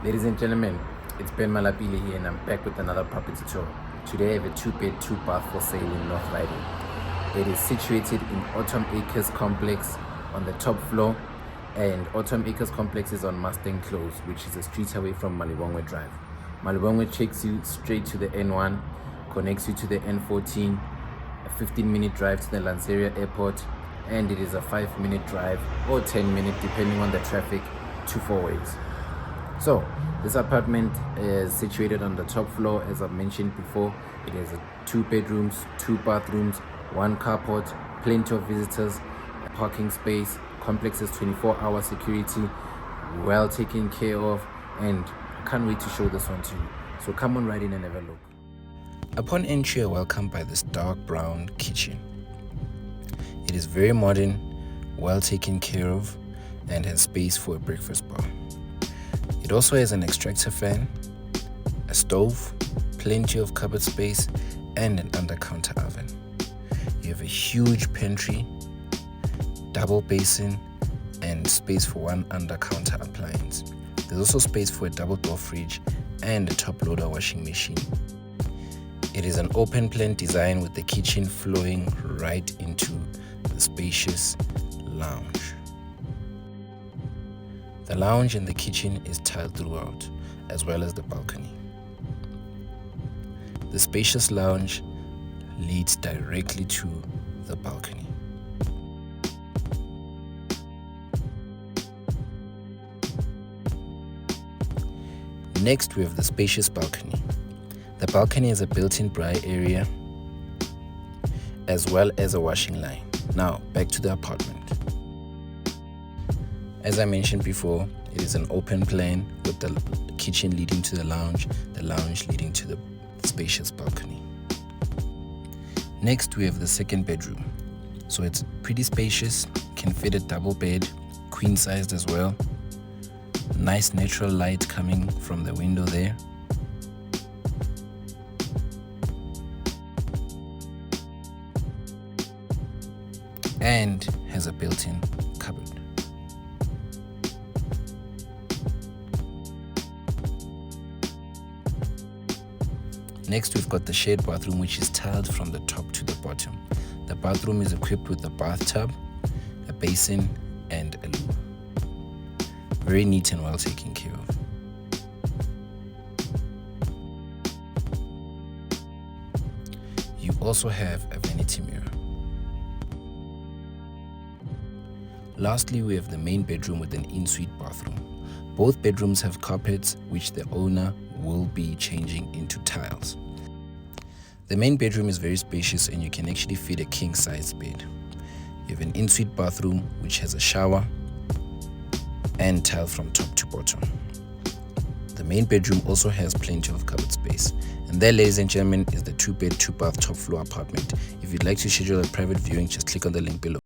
Ladies and gentlemen, it's Ben Malapile here and I'm back with another property tour. Today I have a 2-bed, 2-bath for sale in North Riding. It is situated in Autumn Acres Complex on the top floor, and Autumn Acres Complex is on Mustang Close, which is a street away from Malapile Drive. Malapile takes you straight to the N1, connects you to the N14, a 15-minute drive to the Lanseria Airport, and it is a 5-minute drive or 10-minute depending on the traffic to 4 ways. So this apartment is situated on the top floor. As I've mentioned before, it has 2 bedrooms, 2 bathrooms, 1 carport, plenty of visitors, a parking space. Complex is 24-hour security, well taken care of, and I can't wait to show this one to you. So come on right in and have a look. Upon entry, you're welcomed by this dark brown kitchen. It is very modern, well taken care of, and has space for a breakfast bar. It also has an extractor fan, a stove, plenty of cupboard space, and an undercounter oven. You have a huge pantry, double basin, and space for 1 undercounter appliance. There's also space for a double door fridge and a top loader washing machine. It is an open plan design with the kitchen flowing right into the spacious lounge. The lounge and the kitchen is tiled throughout, as well as the balcony. The spacious lounge leads directly to the balcony. Next, we have the spacious balcony. The balcony has a built-in braai area, as well as a washing line. Now, back to the apartment. As I mentioned before, it is an open plan with the kitchen leading to the lounge leading to the spacious balcony. Next, we have the 2nd bedroom. So it's pretty spacious, can fit a double bed, queen sized as well. Nice natural light coming from the window there. And has a built-in cupboard. Next, we've got the shared bathroom, which is tiled from the top to the bottom. The bathroom is equipped with a bathtub, a basin, and a loo. Very neat and well taken care of. You also have a vanity mirror. Lastly, we have the main bedroom with an ensuite bathroom. Both bedrooms have carpets, which the owner will be changing into tiles. The main bedroom is very spacious and you can actually fit a king-size bed. You have an ensuite bathroom which has a shower and tile from top to bottom. The main bedroom also has plenty of cupboard space. And there, ladies and gentlemen, is the 2-bed, 2-bath top floor apartment. If you'd like to schedule a private viewing, just click on the link below.